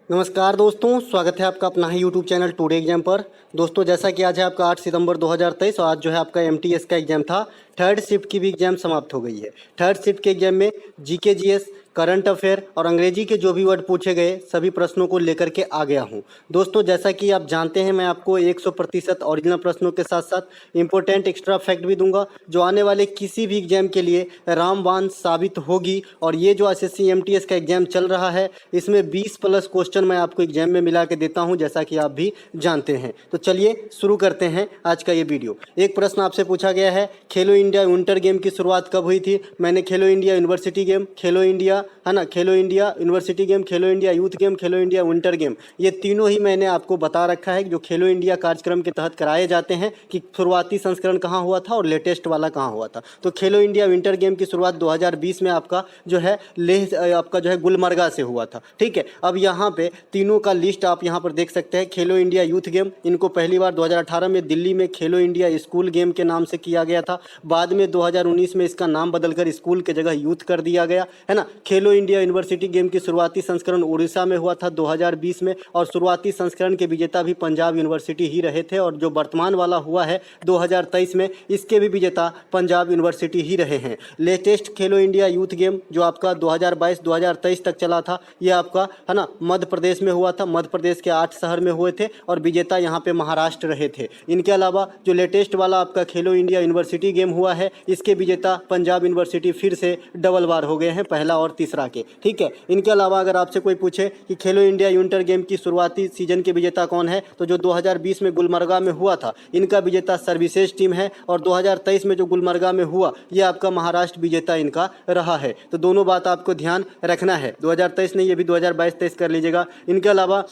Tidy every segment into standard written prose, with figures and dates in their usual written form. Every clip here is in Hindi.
नमस्कार दोस्तों, स्वागत है आपका अपना ही यूट्यूब चैनल टुडे एग्जाम पर। दोस्तों, जैसा कि आज है आपका 8 सितंबर 2023 और आज जो है आपका एमटीएस का एग्जाम था। थर्ड शिफ्ट की भी एग्जाम समाप्त हो गई है। थर्ड शिफ्ट के एग्जाम में जीके जीएस, करंट अफेयर और अंग्रेजी के जो भी वर्ड पूछे गए सभी प्रश्नों को लेकर के आ गया हूं। दोस्तों, जैसा कि आप जानते हैं, मैं आपको 100% ओरिजिनल प्रश्नों के साथ साथ इंपॉर्टेंट एक्स्ट्रा फैक्ट भी दूंगा जो आने वाले किसी भी एग्जाम के लिए रामबाण साबित होगी। और ये जो एसएससी एमटीएस का एग्जाम चल रहा है, इसमें 20+ क्वेश्चन मैं आपको एग्जाम में मिला के देता हूं, जैसा कि आप भी जानते हैं। तो चलिए शुरू करते हैं आज का ये वीडियो। एक प्रश्न आपसे पूछा गया है, खेलो इंडिया विंटर गेम की शुरुआत कब हुई थी? मैंने खेलो इंडिया यूनिवर्सिटी गेम, खेलो इंडिया है ना, खेलो इंडिया यूनिवर्सिटी गेम, खेलो इंडिया यूथ गेम, खेलो इंडिया विंटर गेम, ये तीनों ही मैंने आपको बता रखा है जो खेलो इंडिया कार्यक्रम के तहत कराए जाते हैं कि शुरुआती संस्करण कहाँ हुआ था और लेटेस्ट वाला कहाँ हुआ था। तो खेलो इंडिया विंटर गेम की शुरुआत 2020 में आपका जो है लेह आपका जो है गुलमर्गा से हुआ था। ठीक है, अब यहाँ पे तीनों का लिस्ट आप यहाँ पर देख सकते हैं। खेलो इंडिया यूथ गेम, इनको पहली बार 2018 में दिल्ली में खेलो इंडिया स्कूल गेम के नाम से किया गया था। बाद में 2019 में इसका नाम बदलकर स्कूल के जगह यूथ कर दिया गया है ना। खेलो इंडिया यूनिवर्सिटी गेम की शुरुआती संस्करण उड़ीसा में हुआ था 2020 में, और शुरुआती संस्करण के विजेता भी पंजाब यूनिवर्सिटी ही रहे थे। और जो वर्तमान वाला हुआ है 2023 में, इसके भी विजेता पंजाब यूनिवर्सिटी ही रहे हैं। लेटेस्ट खेलो इंडिया यूथ गेम जो आपका 2022-2023 तक चला था, ये आपका है ना मध्य प्रदेश में हुआ था। मध्य प्रदेश के 8 शहर में हुए थे और विजेता यहाँ पे महाराष्ट्र रहे थे। इनके अलावा जो लेटेस्ट वाला आपका खेलो इंडिया यूनिवर्सिटी गेम हुआ है, इसके विजेता पंजाब यूनिवर्सिटी फिर से डबल बार हो गए हैं, पहला और तीसरा के। ठीक है, इनके अलावा अगर आपसे कोई पूछे कि खेलो इंडिया विंटर गेम की शुरुआती सीजन के विजेता कौन है, तो जो 2020 में गुलमर्गा में हुआ था, इनका विजेता सर्विसेज टीम है। और 2023 में जो गुलमर्गा में हुआ, ये आपका महाराष्ट्र विजेता इनका रहा है। तो दोनों बात आपको ध्यान रखना है। 2023 नहीं, ये भी 2022-23 कर लीजिएगा। इनके अलावा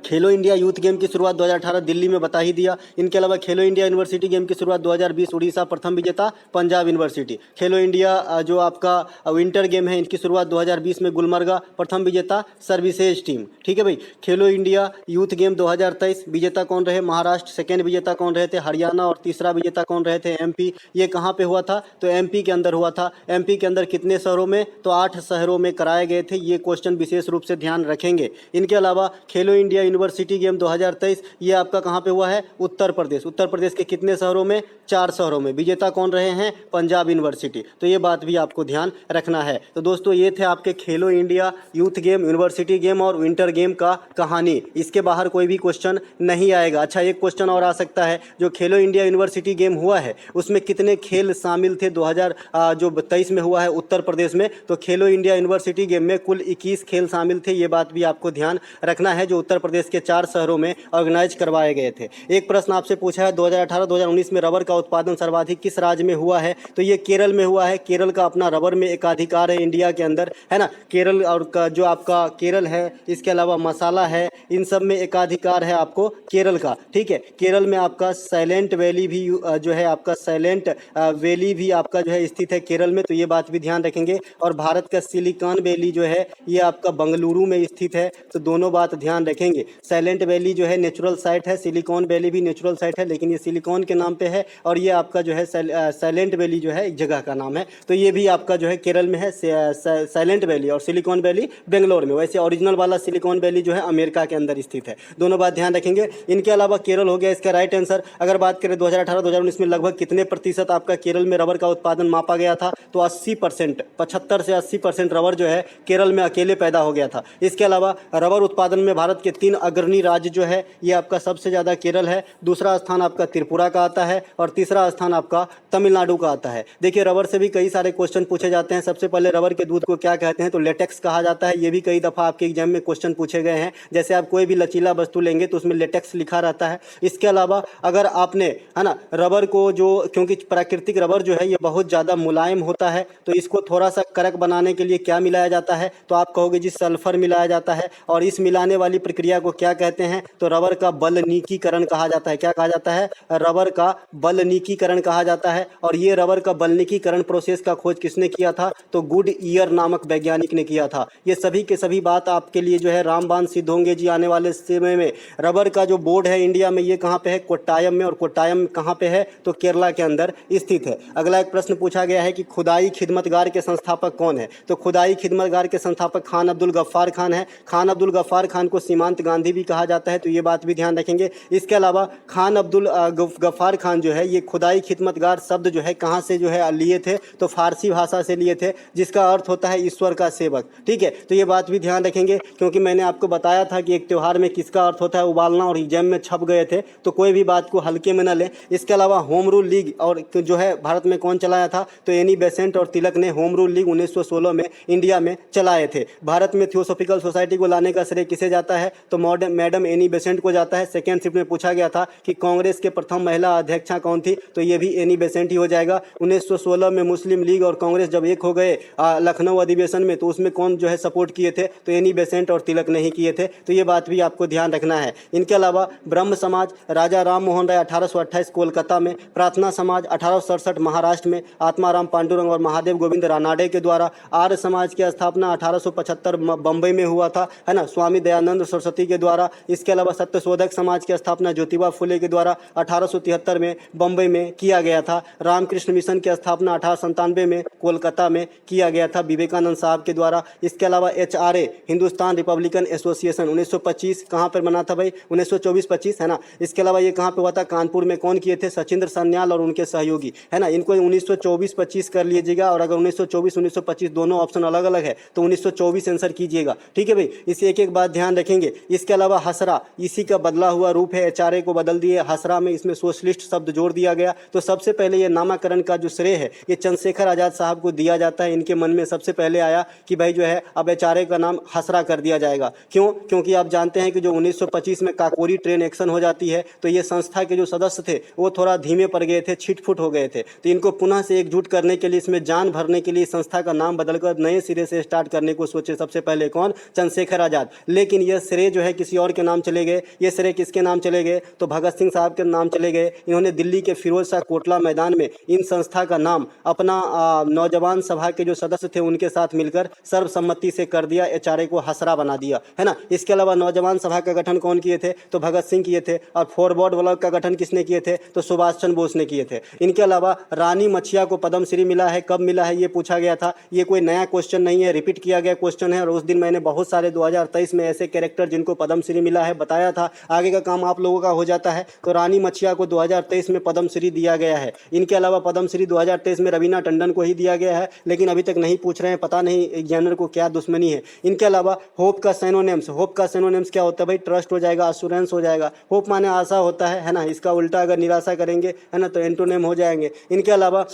खेलो इंडिया यूथ गेम की शुरुआत 2018 दिल्ली में बता ही दिया। इनके अलावा खेलो इंडिया यूनिवर्सिटी गेम की शुरुआत 2020 उड़ीसा, प्रथम विजेता पंजाब यूनिवर्सिटी। खेलो इंडिया जो आपका विंटर गेम है, इनकी शुरुआत 2020 में गुलमर्गा, प्रथम विजेता सर्विसेज टीम। ठीक है भाई। खेलो इंडिया यूथ गेम 2023 विजेता कौन रहे? महाराष्ट्र। सेकेंड विजेता कौन रहे थे? हरियाणा। और तीसरा विजेता कौन रहे थे? एमपी। ये कहाँ पे हुआ था? तो एमपी के अंदर हुआ था। एमपी के अंदर कितने शहरों में? तो 8 शहरों में कराए गए थे। ये क्वेश्चन विशेष रूप से ध्यान रखेंगे। इनके अलावा खेलो इंडिया यूनिवर्सिटी गेम 2023, ये आपका कहाँ पे हुआ है? उत्तर प्रदेश। उत्तर प्रदेश के कितने शहरों में? 4 शहरों में। विजेता कौन रहे हैं? पंजाब यूनिवर्सिटी। तो ये बात भी आपको ध्यान रखना है। तो दोस्तों, ये थे आपके खेलो India youth game, university game और विंटर गेम का कहानी। इसके बाहर कोई भी क्वेश्चन नहीं आएगा। अच्छा, एक क्वेश्चन और आ सकता है, जो खेलो इंडिया यूनिवर्सिटी गेम हुआ है उसमें कितने खेल शामिल थे? 2023 में हुआ है उत्तर प्रदेश में, तो खेलो इंडिया यूनिवर्सिटी गेम में कुल 21 खेल शामिल थे। ये बात भी आपको ध्यान रखना है, जो उत्तर प्रदेश के 4 शहरों में ऑर्गेनाइज करवाए गए थे। एक प्रश्न आपसे पूछा है, 2018-2019 में रबर का उत्पादन सर्वाधिक किस राज्य में हुआ है? तो ये केरल में हुआ है। केरल का अपना रबर में एकाधिकार है इंडिया के अंदर, है ना। केरल और का जो आपका केरल है, इसके अलावा मसाला है, इन सब में एकाधिकार है आपको केरल का। ठीक है, केरल में आपका साइलेंट वैली भी जो है आपका साइलेंट वैली भी आपका जो है स्थित है केरल में। तो ये बात भी ध्यान रखेंगे। और भारत का सिलिकॉन वैली जो है, ये आपका बेंगलुरु में स्थित है। तो दोनों बात ध्यान रखेंगे। साइलेंट वैली जो है नेचुरल साइट है, सिलिकॉन वैली भी नेचुरल साइट है, लेकिन ये सिलिकॉन के नाम पे है। और ये आपका जो है साइलेंट वैली जो है एक जगह का नाम है। तो ये भी आपका जो है केरल में है, साइलेंट वैली, और सिलिकॉन वैली बेंगलोर में। वैसे ओरिजिनल वाला सिलिकॉन वैली जो है अमेरिका के अंदर स्थित है। दोनों बात ध्यान रखेंगे। इनके अलावा केरल हो गया इसका राइट आंसर। अगर बात करें 2018-2019 में लगभग कितने प्रतिशत आपका केरल में रबर का उत्पादन मापा गया था? तो 80%, 75 से 80% रबर जो है केरल में अकेले पैदा हो गया था। इसके अलावा रबर उत्पादन में भारत के 3 अग्रणी राज्य जो है, ये आपका सबसे ज़्यादा केरल है, दूसरा स्थान आपका त्रिपुरा का आता है, और तीसरा स्थान आपका तमिलनाडु का आता है। देखिए, रबर से भी कई सारे क्वेश्चन पूछे जाते हैं। सबसे पहले रबर के दूध को क्या कहते हैं? तो लेटेक्स कहा जाता है। ये भी कई दफ़ा आपके एग्जाम में क्वेश्चन पूछे गए हैं। जैसे आप कोई भी लचीला वस्तु लेंगे तो उसमें लेटेक्स लिखा रहता है। इसके अलावा अगर आपने, है ना, रबर को जो, क्योंकि प्राकृतिक रबर जो है ये बहुत ज़्यादा मुलायम होता है, तो इसको थोड़ा सा कड़क बनाने के लिए क्या मिलाया जाता है? तो आप कहोगे जी सल्फर मिलाया जाता है। और इस मिलाने वाली प्रक्रिया को क्या कहते हैं? तो रबर का बलनीकीकरण कहा जाता है। क्या कहा जाता है? रबर का बलनीकीकरण कहा जाता है। और ये रबर का बलनीकीकरण प्रोसेस का खोज किसने किया था? तो गुड ईयर नामक वैज्ञानिक ने किया था। ये सभी के सभी बात आपके लिए जो है रामबाण सिद्ध होंगे जी आने वाले समय में। रबर का जो बोर्ड है इंडिया में, ये कहाँ पे है? कोट्टायम में। और कोट्टायम कहाँ पे है? तो केरला के अंदर स्थित है। अगला एक प्रश्न पूछा गया है कि खुदाई खिदमतगार के संस्थापक कौन है? तो खुदाई खिदमतगार के संस्थापक खान अब्दुल गफ्फार खान है। खान अब्दुल गफ्फार खान को सीमांत गांधी भी कहा जाता है, तो ये बात भी ध्यान रखेंगे। इसके अलावा खान अब्दुल गफ्फार खान जो है, ये खुदाई खिदमतगार शब्द जो है कहाँ से जो है लिए थे? तो फारसी भाषा से लिए थे, जिसका अर्थ होता है ईश्वर का सेवक। ठीक है, तो ये बात भी ध्यान रखेंगे, क्योंकि मैंने आपको बताया था कि एक त्यौहार में किसका अर्थ होता है उबालना, और एग्जाम में छप गए थे, तो कोई भी बात को हल्के में न लें। इसके अलावा होम रूल लीग और जो है भारत में कौन चलाया था? तो एनी बेसेंट और तिलक ने होम रूल लीग 1916 में इंडिया में चलाए थे। भारत में थियोसॉफिकल सोसाइटी को लाने का श्रेय किसे जाता है? तो मैडम एनी बेसेंट को जाता है। सेकेंड शिफ्ट में पूछा गया था कि कांग्रेस के प्रथम महिला अध्यक्षा कौन थी? तो ये भी एनी बेसेंट ही हो जाएगा। 1916 में मुस्लिम लीग और कांग्रेस जब एक हो गए लखनऊ अधिवेशन में, तो उसमें कौन जो है सपोर्ट किए थे? तो एनी बेसेंट और तिलक नहीं किए थे। तो ये बात भी आपको ध्यान रखना है। इनके अलावा ब्रह्म समाज राजा राम मोहन राय 1828 कोलकाता में, प्रार्थना समाज 1867 महाराष्ट्र में आत्माराम पांडुरंग और महादेव गोविंद रानाडे के द्वारा, आर्य समाज की स्थापना 1875 बम्बई में हुआ था, है ना, स्वामी दयानंद सरस्वती के द्वारा। इसके अलावा सत्यशोधक समाज की स्थापना ज्योतिबा फुले के द्वारा 1873 में बम्बई में किया गया था। रामकृष्ण मिशन की स्थापना 1897 में कोलकाता में किया गया था विवेकानंद साहब के द्वारा। इसके अलावा HRA हिंदुस्तान रिपब्लिकन एसोसिएशन 1925 कहाँ पर बना था भाई? 1924-25, है ना। इसके अलावा ये कहाँ पे हुआ था? कानपुर में। कौन किए थे? सचिंद्र सन्याल और उनके सहयोगी, है ना। इनको 1924-25 कर लीजिएगा, और अगर 1924-1925 दोनों ऑप्शन अलग अलग है तो 1924 आंसर कीजिएगा। ठीक है भाई, इसे एक एक बात ध्यान रखेंगे। इसके अलावा हसरा इसी का बदला हुआ रूप है। HRA को बदल दिए हसरा में, इसमें सोशलिस्ट शब्द जोड़ दिया गया। तो सबसे पहले ये नामाकरण का जो श्रेय है ये चंद्रशेखर आजाद साहब को दिया जाता है। इनके मन में सबसे पहले आया कि भाई जो है अब HRA का नाम हसरा कर दिया जाएगा। क्यों? क्योंकि आप जानते हैं कि जो 1925 में काकोरी ट्रेन एक्शन हो जाती है, तो ये संस्था के जो सदस्य थे वो थोड़ा धीमे पड़ गए थे, छिटफुट हो गए थे। तो इनको पुनः से एकजुट करने के लिए, इसमें जान भरने के लिए संस्था का नाम बदलकर नए सिरे से स्टार्ट करने को सोचे सबसे पहले कौन? चंद्रशेखर आजाद। लेकिन यह श्रेय जो है किसी और के नाम चले गए। ये श्रेय किसके नाम चले गए? तो भगत सिंह साहब के नाम चले गए। इन्होंने दिल्ली के फिरोज शाह कोटला मैदान में इन संस्था का नाम अपना नौजवान सभा के जो सदस्य थे उनके साथ मिलकर सर्वसम्मति से कर दिया, HRA को हसरा बना दिया, है ना। इसके अलावा नौजवान सभा का गठन कौन किए थे? तो भगत सिंह किए थे। और फॉरवर्ड ब्लॉक का गठन किसने किए थे? तो सुभाष चंद्र बोस ने किए थे। इनके अलावा रानी मछिया को पद्मश्री मिला है, कब मिला है ये पूछा गया था। ये कोई नया क्वेश्चन नहीं है, रिपीट किया गया क्वेश्चन है। और उस दिन मैंने बहुत सारे 2023 में ऐसे कैरेक्टर जिनको पद्मश्री मिला है बताया था। आगे का काम आप लोगों का हो जाता है। तो रानी मछिया को 2023 में पद्मश्री दिया गया है। इनके अलावा पद्मश्री 2023 में रवीना टंडन को ही दिया गया है, लेकिन अभी तक नहीं पूछ रहे हैं, पता नहीं एग्जामिनर को क्या दुश्मनी है। इनके अलावा होप का सिनोनिम्स क्या होता है भाई? ट्रस्ट हो जाएगा, अश्योरेंस हो जाएगा। होप माने आशा होता है ना। इसका उल्टा अगर निराशा करेंगे, है ना, तो एंटोनिम हो जाएंगे। इनके अलावा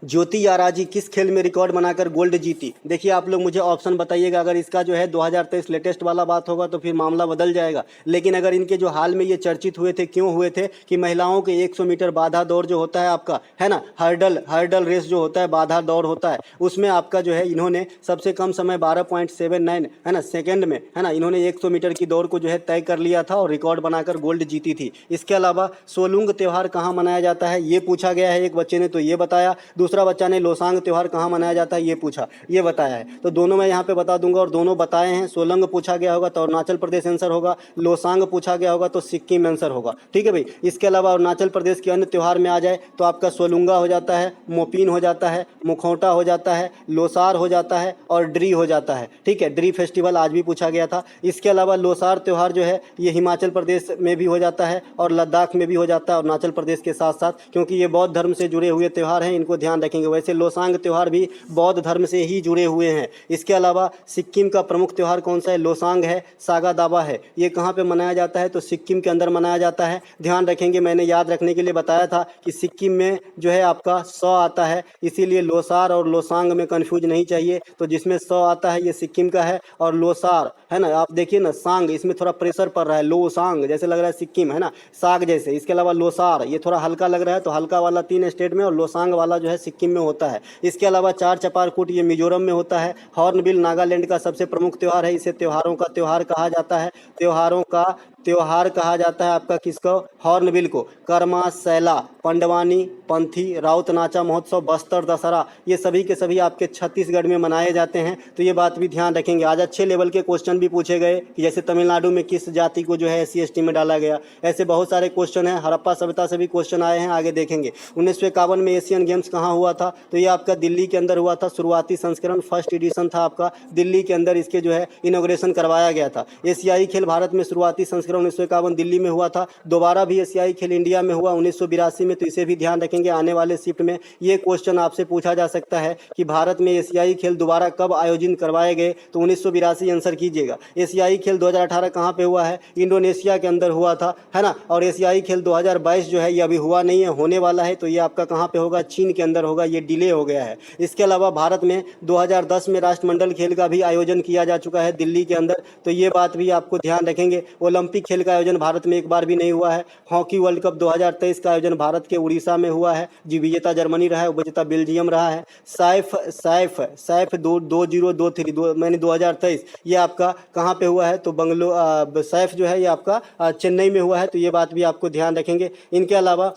ज्योति याराजी किस खेल में रिकॉर्ड बनाकर गोल्ड जीती? देखिए आप लोग मुझे ऑप्शन बताइएगा। अगर इसका जो है 2023 लेटेस्ट वाला बात होगा तो फिर मामला बदल जाएगा। लेकिन अगर इनके जो हाल में ये चर्चित हुए थे, क्यों हुए थे? कि महिलाओं के 100 मीटर बाधा दौड़ जो होता है आपका, है ना, हर्डल रेस जो होता है, बाधा दौड़ होता है, उसमें आपका जो है इन्होंने सबसे कम समय 12.79, है ना, सेकेंड में, है ना, इन्होंने 100 मीटर की दौड़ को जो है तय कर लिया था और रिकॉर्ड बनाकर गोल्ड जीती थी। इसके अलावा सोलुंग त्यौहार कहाँ मनाया जाता है ये पूछा गया है। एक बच्चे ने तो ये बताया, दूसरा बच्चा ने लोसांग त्यौहार कहाँ मनाया जाता है ये पूछा, ये बताया है। तो दोनों मैं यहाँ पे बता दूंगा और दोनों बताए हैं। सोलंग पूछा गया होगा तो अरुणाचल प्रदेश आंसर होगा, लोसांग पूछा गया होगा तो सिक्किम आंसर होगा। ठीक है भाई। इसके अलावा अरुणाचल प्रदेश के अन्य त्यौहार में आ जाए तो आपका सोलुंगा हो जाता है, मोपिन हो जाता है, मुखौटा हो जाता है, लोसार हो जाता है और ड्री हो जाता है। ठीक है, ड्री फेस्टिवल आज भी पूछा गया था। इसके अलावा लोसार त्यौहार जो है ये हिमाचल प्रदेश में भी हो जाता है और लद्दाख में भी हो जाता है, अरुणाचल प्रदेश के साथ साथ, क्योंकि ये बौद्ध धर्म से जुड़े हुए त्यौहार हैं, इनको ध्यान रखेंगे। वैसे लोसांग त्यौहार भी बौद्ध धर्म से ही जुड़े हुए हैं। इसके अलावा सिक्किम का प्रमुख त्यौहार कौन सा है? लोसांग है, सागा दावा है। ये कहाँ पे मनाया जाता है? तो सिक्किम के अंदर मनाया जाता है। ध्यान रखेंगे, मैंने याद रखने के लिए बताया था कि सिक्किम में जो है आपका 100 आता है, इसीलिए लोसार और लोसांग में कंफ्यूज नहीं चाहिए। तो जिसमें 100 आता है ये सिक्किम का है और लोसार, है ना, आप देखिए ना, सांग इसमें थोड़ा प्रेशर पड़ रहा है, लोसांग जैसे लग रहा है सिक्किम, है ना, साग जैसे। इसके अलावा लोसार ये थोड़ा हल्का लग रहा है, तो हल्का वाला 3 स्टेट में और लोसांग वाला जो है सिक्किम में होता है। इसके अलावा चार चपारकूट ये मिजोरम में होता है। हॉर्नबिल नागालैंड का सबसे प्रमुख त्यौहार है, इसे त्योहारों का त्यौहार कहा जाता है। त्योहारों का त्योहार कहा जाता है आपका किसको? हॉर्नबिल को। कर्मा, सैला, पंडवानी, पंथी, राउत नाचा महोत्सव, बस्तर दशहरा, ये सभी के सभी आपके छत्तीसगढ़ में मनाए जाते हैं। तो ये बात भी ध्यान रखेंगे। आज अच्छे लेवल के क्वेश्चन भी पूछे गए कि जैसे तमिलनाडु में किस जाति को जो है SC/ST में डाला गया, ऐसे बहुत सारे क्वेश्चन हैं। हड़प्पा सभ्यता से भी क्वेश्चन आए हैं, आगे देखेंगे। 1951 में एशियन गेम्स कहाँ हुआ था? तो ये आपका दिल्ली के अंदर हुआ था। शुरुआती संस्करण फर्स्ट एडिशन था आपका, दिल्ली के अंदर इसके जो है इनॉग्रेशन करवाया गया था। एशियाई खेल भारत में शुरुआती संस्करण 1951 दिल्ली में हुआ था। दोबारा भी एशियाई खेल इंडिया में हुआ 1982 में, तो इसे भी ध्यान रखेंगे। आने वाले शिफ्ट में ये क्वेश्चन आपसे पूछा जा सकता है कि भारत में एशियाई खेल दोबारा कब आयोजित करवाए गए? तो 1982 आंसर कीजिएगा। एशियाई खेल 2018 कहाँ पे हुआ है? इंडोनेशिया के अंदर हुआ था, है ना। और एशियाई खेल 2022 जो है ये अभी हुआ नहीं है, होने वाला है। तो ये आपका कहाँ पे होगा? चीन के अंदर होगा, ये डिले हो गया है। इसके अलावा भारत में 2010 में राष्ट्रमंडल खेल का भी आयोजन किया जा चुका है दिल्ली के अंदर, तो ये बात भी आपको ध्यान रखेंगे। ओलंपिक खेल का आयोजन भारत में एक बार भी नहीं हुआ है। हॉकी वर्ल्ड कप 2023 का आयोजन भारत के उड़ीसा में हुआ है। जी विजेता जर्मनी रहा है, उपविजेता बेल्जियम रहा है। सैफ 2023 मैंने 2023 ये आपका कहाँ पे हुआ है? तो सैफ जो है ये आपका चेन्नई में हुआ है, तो ये बात भी आपको ध्यान रखेंगे। इनके अलावा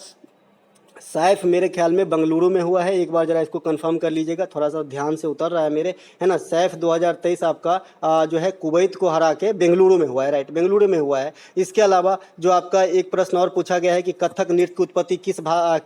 सैफ मेरे ख्याल में बेंगलुरु में हुआ है, एक बार जरा इसको कंफर्म कर लीजिएगा, थोड़ा सा ध्यान से उतर रहा है मेरे, है ना। सैफ 2023 आपका जो है कुवैत को हरा के बेंगलुरु में हुआ है, राइट, बेंगलुरु में हुआ है। इसके अलावा जो आपका एक प्रश्न और पूछा गया है कि कथक नृत्य की उत्पत्ति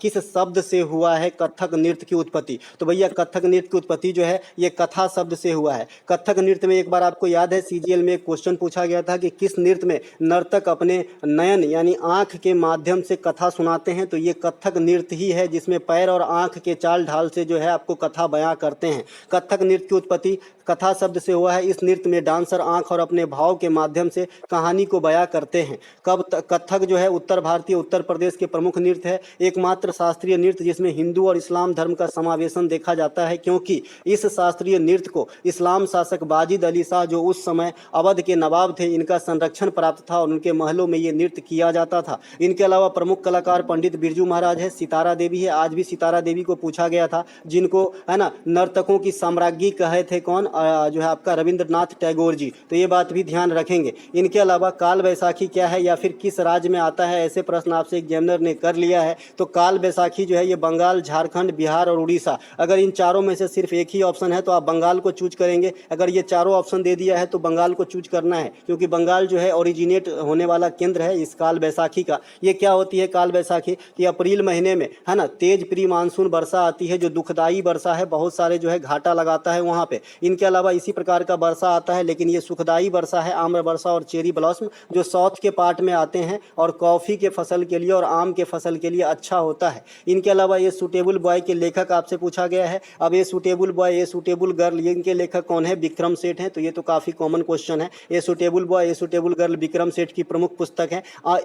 किस शब्द से हुआ है? कथक नृत्य की उत्पत्ति, तो भैया कथक नृत्य की उत्पत्ति जो है ये कथा शब्द से हुआ है। कथक नृत्य में एक बार आपको याद है CGL में एक क्वेश्चन पूछा गया था कि किस नृत्य में नर्तक अपने नयन यानी आंख के माध्यम से कथा सुनाते हैं? तो ये कथक नृत्य ही है जिसमें पैर और आंख के चाल ढाल से जो है आपको कथा बयां करते हैं। कथक नृत्य की उत्पत्ति कथा शब्द से हुआ है। इस नृत्य में डांसर आंख और अपने भाव के माध्यम से कहानी को बयां करते हैं। कथक जो है उत्तर भारतीय उत्तर प्रदेश के प्रमुख नृत्य है, एकमात्र शास्त्रीय नृत्य जिसमें हिंदू और इस्लाम धर्म का समावेशन देखा जाता है, क्योंकि इस शास्त्रीय नृत्य को इस्लाम शासक बाजिद अली शाह जो उस समय अवध के नवाब थे, इनका संरक्षण प्राप्त था और उनके महलों में ये नृत्य किया जाता था। इनके अलावा प्रमुख कलाकार पंडित बिरजू महाराज है, सितारा देवी है, आज भी सितारा देवी को पूछा गया था, जिनको है ना नर्तकों की साम्राज्ञी कहे थे कौन? जो है आपका रविंद्रनाथ टैगोर जी, तो ये बात भी ध्यान रखेंगे। इनके अलावा काल बैसाखी क्या है या फिर किस राज्य में आता है? ऐसे प्रश्न आपसे एग्जामिनर ने कर लिया है। तो काल बैसाखी जो है ये बंगाल, झारखंड, बिहार और उड़ीसा, अगर इन चारों में से सिर्फ एक ही ऑप्शन है तो आप बंगाल को चूज करेंगे। अगर ये चारों ऑप्शन दे दिया है तो बंगाल को चूज करना है, क्योंकि बंगाल जो है ओरिजिनेट होने वाला केंद्र है इस काल बैसाखी का। ये क्या होती है काल बैसाखी? कि अप्रैल महीने में है ना तेज प्री मानसून वर्षा आती है, जो दुखदाई वर्षा है, बहुत सारे जो है घाटा लगाता है वहाँ पे। इनके अलावा इसी प्रकार का वर्षा आता है, लेकिन ये सुखदाई वर्षा है, आम्र वर्षा और चेरी ब्लॉसम, जो साउथ के पार्ट में आते हैं और कॉफ़ी के फसल के लिए और आम के फसल के लिए अच्छा होता है। इनके अलावा ये सूटेबल बॉय के लेखक आपसे पूछा गया है। अब ये सूटेबल बॉय, ये सूटेबल गर्ल, ये इनके लेखक कौन है? विक्रम सेठ हैं, तो ये तो काफ़ी कॉमन क्वेश्चन है। ये सूटेबल बॉय, ये सूटेबल गर्ल विक्रम सेठ की प्रमुख पुस्तक है।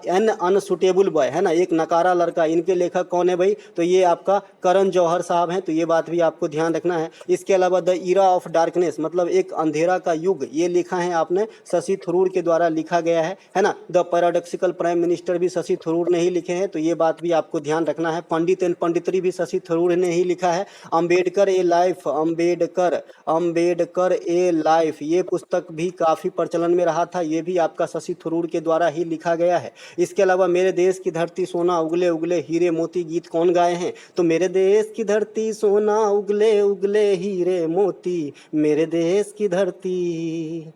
एन अनसुटेबल बॉय है ना, एक नकारा लड़का, इनके लेखक कौन है भाई? तो ये आपका करण जौहर साहब हैं, तो ये बात भी आपको ध्यान रखना है। इसके अलावा द ईरा ऑफ डार्कनेस मतलब एक अंधेरा का युग, ये लिखा है आपने शशि थरूर के द्वारा लिखा गया है ना। द पैराडॉक्सिकल प्राइम मिनिस्टर भी शशि थरूर ने ही लिखे हैं, तो ये बात भी आपको ध्यान रखना है। पंडित एंड पंडितरी भी शशि थरूर ने ही लिखा है। अम्बेडकर ए लाइफ, अम्बेडकर ए लाइफ, ये पुस्तक भी काफ़ी प्रचलन में रहा था, ये भी आपका शशि थरूर के द्वारा ही लिखा गया है। इसके अलावा मेरे देश की धरती सोना उगले उगले हीरे मोती गीत कौन गाए हैं? तो मेरे देश की धरती सोना उगले उगले हीरे मोती, मेरे देश की धरती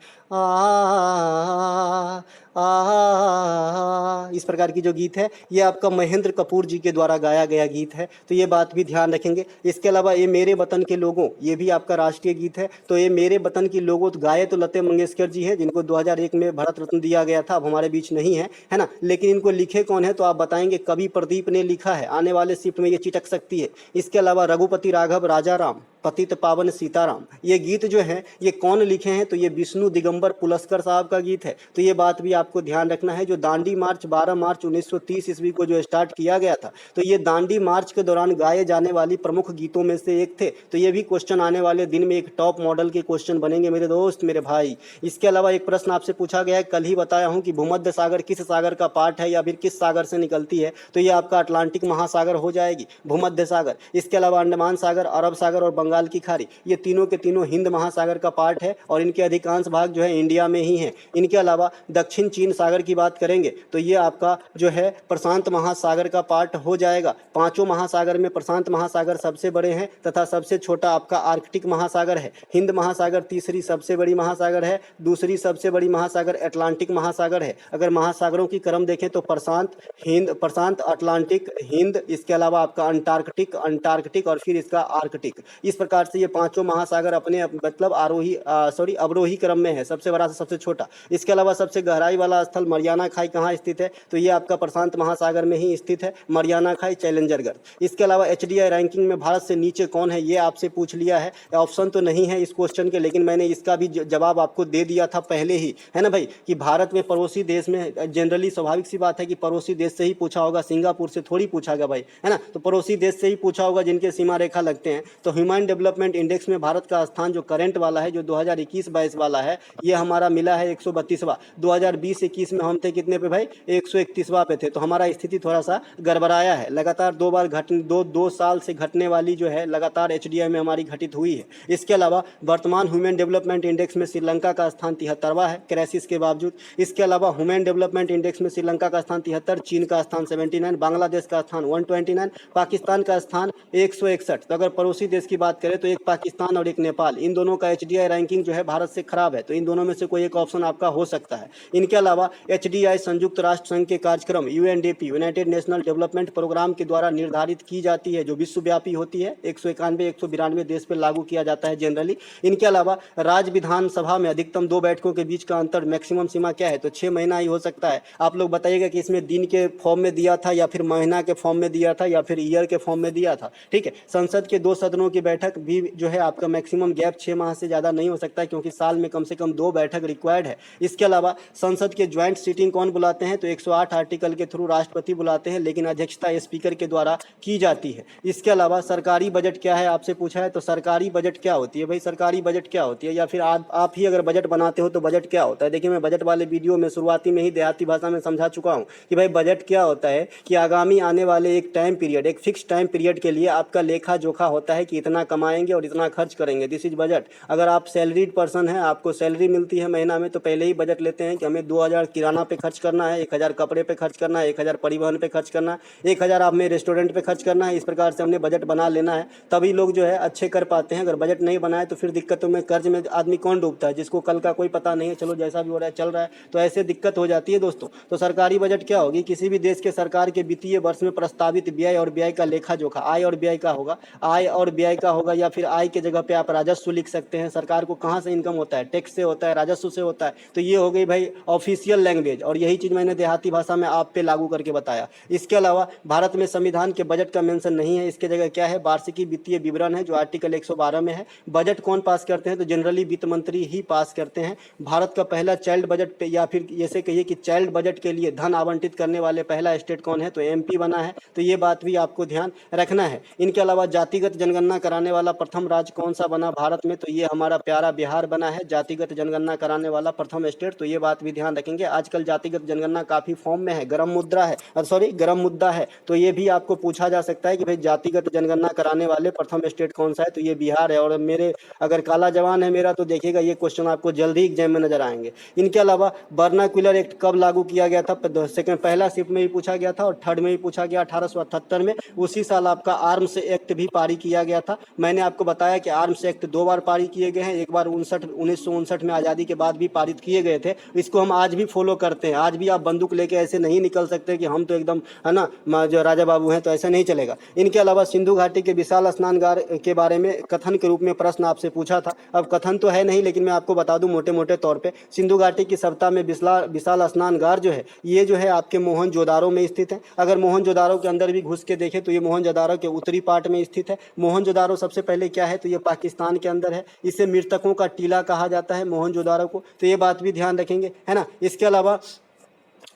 इस प्रकार की जो गीत है ये आपका महेंद्र कपूर जी के द्वारा गाया गया गीत है, तो ये बात भी ध्यान रखेंगे। इसके अलावा ये मेरे वतन के लोगों, ये भी आपका राष्ट्रीय गीत है। तो ये मेरे वतन के लोगों तो गाए तो लता मंगेशकर जी हैं, जिनको 2001 में भारत रत्न दिया गया था, अब हमारे बीच नहीं है ना, लेकिन इनको लिखे कौन है? तो आप बताएंगे कवि प्रदीप ने लिखा है। आने वाले शिफ्ट में ये चिटक सकती है। इसके अलावा रघुपति राघव राजा राम, पतित पावन सीताराम। ये गीत जो है ये कौन लिखे हैं, तो ये विष्णु दिगंबर पुलस्कर साहब का गीत है। तो ये बात भी आपको ध्यान रखना है। जो दांडी मार्च 12 मार्च 1930 ईस्वी को जो स्टार्ट किया गया था, तो ये दांडी मार्च के दौरान गाए जाने वाली प्रमुख गीतों में से एक थे। तो ये भी क्वेश्चन आने वाले दिन में एक टॉप मॉडल के क्वेश्चन बनेंगे मेरे दोस्त, मेरे भाई। इसके अलावा एक प्रश्न आपसे पूछा गया है, कल ही बताया हूं कि भूमध्य सागर किस सागर का पार्ट है या फिर किस सागर से निकलती है, तो ये आपका अटलांटिक महासागर हो जाएगी, भूमध्य सागर। इसके अलावा अंडमान सागर, अरब सागर और बंगाल की खाड़ी, ये तीनों के तीनों हिंद महासागर का पार्ट है और इनके अधिकांश भाग जो है इंडिया में ही है। इनके अलावा दक्षिण चीन सागर की बात करेंगे तो ये आपका जो है प्रशांत महासागर का पार्ट हो जाएगा। पांचों महासागर में प्रशांत महासागर सबसे बड़े हैं तथा सबसे छोटा आपका आर्कटिक महासागर है। हिंद महासागर तीसरी सबसे बड़ी महासागर है, दूसरी सबसे बड़ी महासागर अटलांटिक महासागर है। अगर महासागरों की क्रम देखें तो प्रशांत, हिंद, प्रशांत, अटलांटिक, हिंद, इसके अलावा आपका अंटार्कटिक, अंटार्कटिक और फिर इसका आर्कटिक। इस प्रकार से ये पांचों महासागर अपने मतलब अवरोही क्रम में है, सबसे बड़ा से सबसे छोटा। इसके अलावा सबसे गहराई वाला स्थल मरियाना खाई कहाँ स्थित है, तो ये आपका प्रशांत महासागर में ही स्थित है, मरियाना खाई, चैलेंजर गर्त। इसके अलावा एचडीआई रैंकिंग में भारत से नीचे कौन है, ये आपसे पूछ लिया है। ऑप्शन तो नहीं है इस क्वेश्चन के, लेकिन मैंने इसका भी जवाब आपको दे दिया था पहले ही, है ना भाई, कि भारत में पड़ोसी देश में जनरली स्वाभाविक सी बात है कि पड़ोसी देश से ही पूछा होगा, सिंगापुर से थोड़ी पूछा गया भाई, है ना। तो पड़ोसी देश से ही पूछा होगा जिनके सीमा रेखा लगते हैं। तो ह्यूमन डेवलपमेंट इंडेक्स में भारत का स्थान जो करंट वाला है, जो 2021-22 वाला है, ये हमारा मिला है 132वां। 2020-21 में हम थे कितने पे भाई, 131वां पे थे। तो हमारा स्थिति थोड़ा सा गड़बड़ाया है, लगातार दो साल से घटने वाली जो है लगातार एचडीआई में हमारी घटित हुई है। इसके अलावा वर्तमान ह्यूमन डेवलपमेंट इंडेक्स में श्रीलंका का स्थान 73वां है क्राइसिस के बावजूद। इसके अलावा ह्यूमन डेवलपमेंट इंडेक्स में श्रीलंका का स्थान 73, चीन का स्थान 79, बांग्लादेश का स्थान 129, पाकिस्तान का स्थान 161। तो अगर पड़ोसी देश की बात करें तो एक पाकिस्तान और एक नेपाल, इन दोनों का एचडीआई रैंकिंग जो है भारत से खराब है। तो इन दोनों में से कोई एक ऑप्शन आपका हो सकता है। इनके अलावा एचडीआई संयुक्त राष्ट्र संघ के कार्यक्रम UNDP, United National Development Programme के द्वारा निर्धारित की जाती है, जो विश्वव्यापी होती है, 191-192 देश पर लागू किया जाता है जनरली। इनके अलावा राज्य विधानसभा में अधिकतम 2 बैठकों के बीच का अंतर मैक्सिमम सीमा क्या है, तो 6 महीना ही हो सकता है। आप लोग बताइएगा कि इसमें दिन के फॉर्म में दिया था या फिर महीना के फॉर्म में दिया था या फिर ईयर के फॉर्म में दिया था, ठीक है। संसद के 2 सदनों की बैठक भी जो है आपका मैक्सिमम गैप 6 माह से ज़्यादा नहीं हो सकता है, क्योंकि साल में कम से कम 2 बैठक रिक्वायर्ड है। इसके अलावा संसद के ज्वाइंट सीटिंग कौन बुलाते हैं, तो 108 आर्टिकल के थ्रू राष्ट्रपति बुलाते हैं, लेकिन अध्यक्षता स्पीकर के द्वारा की जाती है। इसके अलावा सरकारी बजट क्या है आपसे पूछा है, तो सरकारी बजट क्या होती है भाई, सरकारी बजट क्या होती है, या फिर आप ही अगर बजट बनाते हो तो बजट क्या होता है। देखिए मैं बजट वाले वीडियो में शुरुआती में ही देहाती भाषा में समझा चुका हूं कि भाई बजट क्या होता है, कि आगामी आने वाले एक टाइम पीरियड, एक फिक्स टाइम पीरियड के लिए आपका लेखा जोखा होता है कि इतना कमाएंगे और इतना खर्च करेंगे, दिस इज बजट। अगर आप सैलरीड पर्सन हैं, आपको सैलरी मिलती है महीना में, तो पहले ही बजट लेते हैं कि हमें 2000 किराना पे खर्च करना है, 1000 कपड़े पे खर्च करना है, 1000 परिवहन पे खर्च करना है, 1000 आप में रेस्टोरेंट पे खर्च करना है। इस प्रकार से हमने बजट बना लेना है, तभी लोग जो है अच्छे कर पाते हैं। अगर बजट नहीं बनाए तो फिर दिक्कतों में, कर्ज में आदमी कौन डूबता है, जिसको कल का कोई पता नहीं है, चलो जैसा भी हो रहा है चल रहा है, तो ऐसे दिक्कत हो जाती है दोस्तों। तो सरकारी बजट क्या होगी, किसी भी देश के सरकार के वित्तीय वर्ष में प्रस्तावित व्यय और व्यय का लेखा जोखा, आय और व्यय का होगा, आय और व्यय का होगा, या फिर आय के जगह पे आप राजस्व लिख सकते हैं। सरकार को कहाँ से इनकम होता है, टैक्स से होता है, राजस्व से होता है। तो ये हो गई भाई ऑफिशियल लैंग्वेज, और यही चीज़ मैंने देहाती भाषा में आप पे लागू करके बताया। इसके अलावा भारत में संविधान के बजट का मेंशन नहीं है, इसके जगह क्या है, वार्षिकी वित्तीय विवरण है, जो आर्टिकल 112 में है। बजट कौन पास करते हैं, तो जनरली वित्त मंत्री ही पास करते हैं। भारत का पहला चाइल्ड बजट पे, या फिर जैसे कहिए कि चाइल्ड बजट के लिए धन आवंटित करने वाले पहला स्टेट कौन है, तो एमपी बना है। तो ये बात भी आपको ध्यान रखना है। इनके अलावा जातिगत जनगणना कराने वाला प्रथम राज्य कौन सा बना भारत में, तो ये हमारा प्यारा बिहार बना है, जातिगत जनगणना कराने वाला प्रथम स्टेट। तो ये बात भी ध्यान रखेंगे। आजकल जातिगत जनगणना काफी फॉर्म में है, गर्म मुद्दा है। तो ये भी आपको पूछा जा सकता है कि भाई जातिगत जनगणना कराने वाले प्रथम स्टेट कौन सा है, तो ये बिहार है। और मेरे अगर काला जवान है मेरा, तो देखिएगा ये क्वेश्चन आपको जल्दी एग्जाम में नजर आएंगे। इनके अलावा वर्नाक्युलर एक्ट कब लागू किया गया था, पहला शिफ्ट में भी पूछा गया था और थर्ड में भी पूछा गया 1878 में। उसी साल आपका आर्म्स एक्ट भी पारित किया गया था। मैंने आपको बताया कि आर्म्स एक्ट 2 बार पारित किए गए हैं, एक बार 1959 में आज़ादी के बाद भी पारित किए गए थे। इसको हम आज भी फॉलो करते हैं। आज भी आप बंदूक लेके ऐसे नहीं निकल सकते कि हम तो एकदम, है ना, जो राजा बाबू हैं, तो ऐसा नहीं चलेगा। इनके अलावा सिंधु घाटी के विशाल स्नानगार के बारे में कथन के रूप में प्रश्न आपसे पूछा था। अब कथन तो है नहीं, लेकिन मैं आपको बता दूं मोटे मोटे तौर पे, सिंधु घाटी की सभ्यता में विशाल स्नानगार जो है, ये जो है आपके मोहनजोदारो में स्थित है। अगर मोहनजोदारो के अंदर भी घुस के देखें तो ये मोहनजोदारो के उत्तरी पार्ट में स्थित है। मोहनजोदारो सबसे पहले क्या है, तो ये पाकिस्तान के अंदर है। इसे मृतकों का टीला कहा जाता है मोहनजोदारो को, तो ये बात भी ध्यान रखेंगे, है ना। इसके अलावा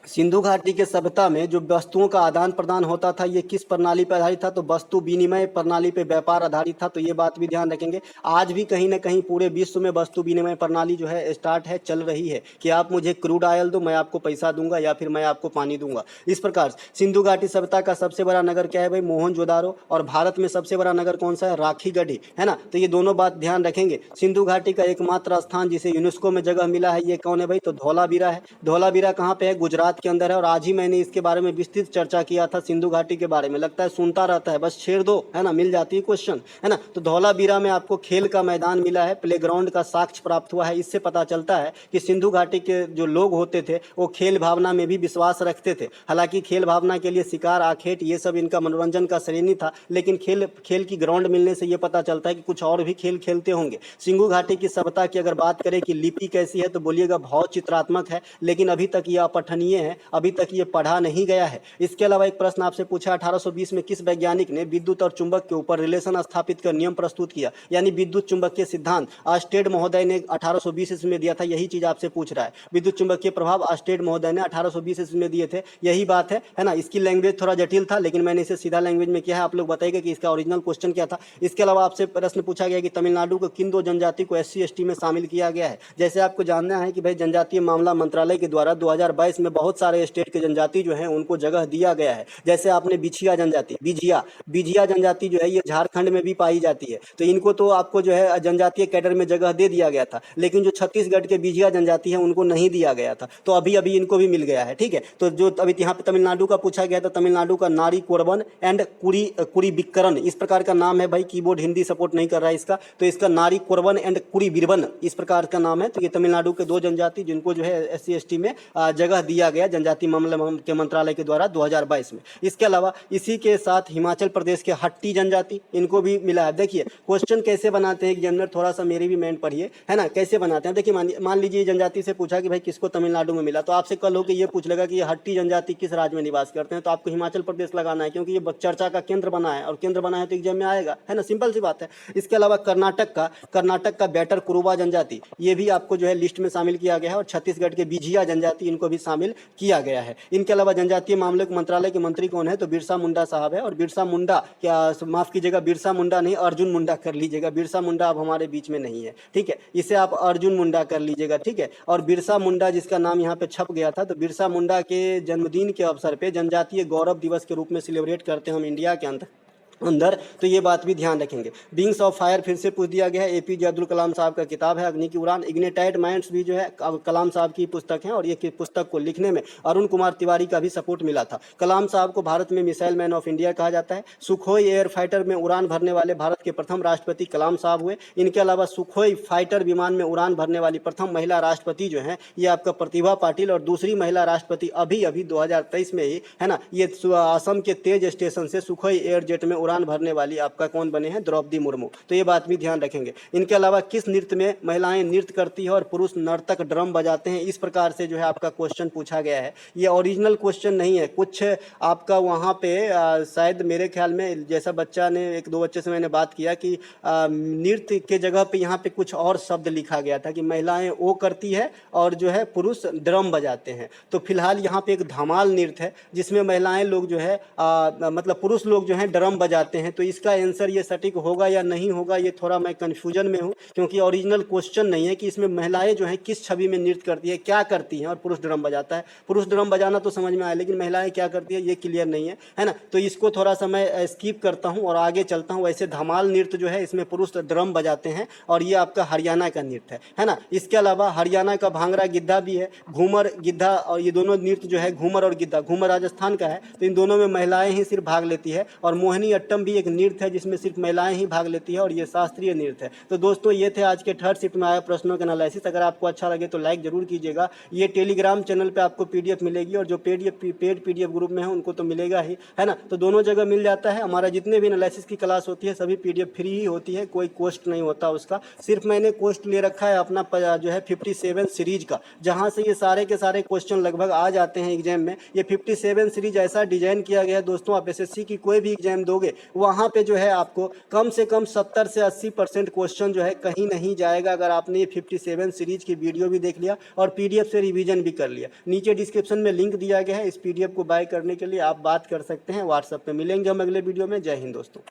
सिंधु घाटी के सभ्यता में जो वस्तुओं का आदान प्रदान होता था ये किस प्रणाली पर आधारित था, तो वस्तु विनिमय प्रणाली पे व्यापार आधारित था, तो ये बात भी ध्यान रखेंगे। आज भी कहीं ना कहीं पूरे विश्व में वस्तु विनिमय प्रणाली जो है स्टार्ट है, चल रही है कि आप मुझे क्रूड ऑयल दो, मैं आपको पैसा दूंगा या फिर मैं आपको पानी दूंगा। इस प्रकार सिंधु घाटी सभ्यता का सबसे बड़ा नगर क्या है भाई, मोहनजोदारो। और भारत में सबसे बड़ा नगर कौन सा है, राखीगढ़ी, है ना। तो ये दोनों बात ध्यान रखेंगे। सिंधु घाटी का एकमात्र स्थान जिसे यूनेस्को में जगह मिला है ये कौन है भाई, तो धौलावीरा है। धौलावीरा कहाँ पे है, गुजरात के अंदर है। और आज ही मैंने इसके बारे में विस्तृत चर्चा किया था सिंधु घाटी के बारे में, लगता है सुनता रहता है, बस छेड़ दो, है ना, मिल जाती है क्वेश्चन, है ना। तो धौलावीरा में आपको खेल का मैदान मिला है, प्लेग्राउंड का साक्ष्य प्राप्त हुआ है। इससे पता चलता है कि सिंधु घाटी के जो लोग होते थे वो खेल भावना में भी विश्वास रखते थे। हालांकि खेल भावना के लिए शिकार, आखेट ये सब इनका मनोरंजन का श्रेणी था, लेकिन खेल की ग्राउंड मिलने से ये पता चलता है कि कुछ और भी खेल खेलते होंगे। सिंधु घाटी की सभ्यता की अगर बात करें कि लिपि कैसी है, तो बोलिएगा बहुत चित्रात्मक है, लेकिन अभी तक ये अपठनीय है, अभी तक ये पढ़ा नहीं गया है। इसके अलावा एक प्रश्न आपसे पूछा, 1820 में किस वैज्ञानिक ने विद्युत और चुंबक के ऊपर रिलेशन स्थापित कर नियम प्रस्तुत किया, यानी विद्युत चुंबकीय सिद्धांत। आस्टेड महोदय ने 1820 ईस्वी में दिया था, यही चीज आपसे पूछ रहा है। विद्युत चुंबकीय प्रभाव आस्टेड महोदय ने 1820 ईस्वी में दिए थे, यही बात है ना। इसकी लैंग्वेज थोड़ा जटिल था, लेकिन मैंने इसे सीधा लैंग्वेज में किया है। आप लोग बताइएगा कि इसका ओरिजिनल क्वेश्चन क्या था। इसके अलावा आपसे प्रश्न पूछा गया कि तमिलनाडु को किन दो जनजाति को SC ST में शामिल किया गया है। जैसे आपको जानना है कि भाई जनजातीय मामला मंत्रालय के द्वारा 2022 में बहुत सारे स्टेट के जनजाति जो है उनको जगह दिया गया है। जैसे आपने बिछिया जनजाति, बिझिया जनजाति जो है ये झारखंड में भी पाई जाती है, तो इनको तो आपको जो है जनजातीय कैडर में जगह दे दिया गया था, लेकिन जो छत्तीसगढ़ के बिझिया जनजाति है उनको नहीं दिया गया था, तो अभी अभी इनको भी मिल गया है, ठीक है। तो जो अभी यहाँ पे तमिलनाडु का पूछा गया था, तमिलनाडु का नारी कोरबन एंड कुरीबिक्करन इस प्रकार का नाम है भाई। कीबोर्ड हिंदी सपोर्ट नहीं कर रहा है इसका, तो इसका नारी कोरबन एंड कुरीबिरबन इस प्रकार का नाम है। तो ये तमिलनाडु के दो जनजाति जिनको जो है SC ST में जगह दिया गया जनजाति मामले के मंत्रालय के द्वारा 2022 में। इसके अलावा इसी के साथ हिमाचल प्रदेश के हट्टी जनजाति इनको भी मिला है। देखिए क्वेश्चन कैसे बनाते हैं एग्जामिनर, थोड़ा सा मेरी भी मेहनत पढ़िए, है ना, कैसे बनाते हैं। देखिए मान लीजिए जनजाति से पूछा कि भाई किसको तमिलनाडु में मिला, तो आपसे कल हो कि ये पूछ लेगा कि ये हट्टी जनजाति किस राज्य में निवास करते हैं, तो आपको हिमाचल प्रदेश लगाना है, क्योंकि ये चर्चा का केंद्र बना है, और केंद्र बना है तो एग्जाम में आएगा, है ना, सिंपल सी बात है। इसके अलावा कर्नाटक का बैटर कुरुबा जनजाति ये भी आपको जो है लिस्ट में शामिल किया गया है, और छत्तीसगढ़ के बिझिया जनजाति इनको भी शामिल किया गया है। इनके अलावा जनजातीय मामले के मंत्रालय के मंत्री कौन है, तो बिरसा मुंडा साहब है। और बिरसा मुंडा, क्या माफ कीजिएगा, बिरसा मुंडा नहीं अर्जुन मुंडा कर लीजिएगा, बिरसा मुंडा अब हमारे बीच में नहीं है, ठीक है, इसे आप अर्जुन मुंडा कर लीजिएगा, ठीक है। और बिरसा मुंडा जिसका नाम यहाँ पे छप गया था, तो बिरसा मुंडा के जन्मदिन के अवसर पे जनजातीय गौरव दिवस के रूप में सेलिब्रेट करते हैं हम इंडिया के अंदर, तो ये बात भी ध्यान रखेंगे। विंग्स ऑफ फायर फिर से पूछ दिया गया है, APJ अब्दुल कलाम साहब का किताब है अग्नि की उड़ान। इग्निटाइड माइंड्स भी जो है कलाम साहब की पुस्तक है, और ये पुस्तक को लिखने में अरुण कुमार तिवारी का भी सपोर्ट मिला था। कलाम साहब को भारत में मिसाइल मैन ऑफ इंडिया कहा जाता है। सुखोई एयर फाइटर में उड़ान भरने वाले भारत के प्रथम राष्ट्रपति कलाम साहब हुए। इनके अलावा सुखोई फाइटर विमान में उड़ान भरने वाली प्रथम महिला राष्ट्रपति जो है ये आपका प्रतिभा पाटिल, और दूसरी महिला राष्ट्रपति अभी 2023 में ही, है ना, ये असम के तेज स्टेशन से सुखोई एयर जेट में उड़ान भरने वाली आपका कौन बने हैं, द्रौपदी मुर्मू, तो ये बात भी ध्यान रखेंगे। इनके अलावा किस नृत्य में महिलाएं नृत्य करती है और पुरुष नर्तक ड्रम बजाते हैं, इस प्रकार से जो है आपका क्वेश्चन पूछा गया है। ये ओरिजिनल क्वेश्चन नहीं है, कुछ आपका वहाँ पे शायद मेरे ख्याल में जैसा बच्चा ने, एक दो बच्चे से मैंने बात किया कि नृत्य के जगह पे यहाँ पे कुछ और शब्द लिखा गया था कि महिलाएं वो करती है और जो है पुरुष ड्रम बजाते हैं। तो फिलहाल यहाँ पे एक धमाल नृत्य है जिसमें महिलाएं लोग जो है मतलब पुरुष लोग जो है ड्रम बजाते हैं। तो इसका आंसर ये सटीक होगा या नहीं होगा, ये थोड़ा मैं कन्फ्यूजन में हूँ, क्योंकि ओरिजिनल क्वेश्चन नहीं है कि इसमें महिलाएं जो है किस छवि में नृत्य करती है, क्या करती हैं, और पुरुष ड्रम बजाता है। पुरुष ड्रम बजाना तो समझ में आया, लेकिन महिलाएं क्या करती है ये क्लियर नहीं है ना। तो इसको थोड़ा सा मैं स्किप करता हूँ और आगे चलता हूँ। वैसे धमाल नृत्य जो है इसमें पुरुष ड्रम बजाते हैं, और ये आपका हरियाणा का नृत्य है ना। इसके अलावा हरियाणा का भांगड़ा गिद्धा भी है, घूमर गिद्धा, और ये दोनों नृत्य जो है घूमर और गिद्धा, घूमर राजस्थान का है, तो इन दोनों में महिलाएं ही सिर्फ भाग लेती है। और मोहिनी अट्टम भी एक नृत्य है जिसमें सिर्फ महिलाएं ही भाग लेती है, और ये शास्त्रीय नृत्य है। तो दोस्तों ये थे आज के थर्ड शिफ्ट में आए प्रश्नों के एनालिसिस। अगर आपको अच्छा लगे तो लाइक जरूर कीजिएगा। ये टेलीग्राम चैनल पे आपको PDF मिलेगी, और जो पेड PDF ग्रुप में है उनको तो मिलेगा ही, है ना। तो दोनों जगह मिल जाता है। हमारा जितने भी एनालिसिस की क्लास होती है सभी PDF फ्री ही होती है, कोई कॉस्ट नहीं होता उसका। सिर्फ मैंने कॉस्ट ले रखा है अपना जो है 57 सीरीज का, जहाँ से ये सारे के सारे क्वेश्चन लगभग आ जाते हैं एग्जाम में। ये 57 सीरीज ऐसा डिजाइन किया गया है दोस्तों, आप SSC की कोई भी एग्जाम दोगे वहाँ पे जो है आपको कम से कम 70 से 80% क्वेश्चन जो है कहीं नहीं जाएगा अगर आपने ये 57 सीरीज की वीडियो भी देख लिया और पीडीएफ से रिवीजन भी कर लिया। नीचे डिस्क्रिप्शन में लिंक दिया गया है, इस पीडीएफ को बाय करने के लिए आप बात कर सकते हैं। व्हाट्सएप पे मिलेंगे हम अगले वीडियो में। जय हिंद दोस्तों।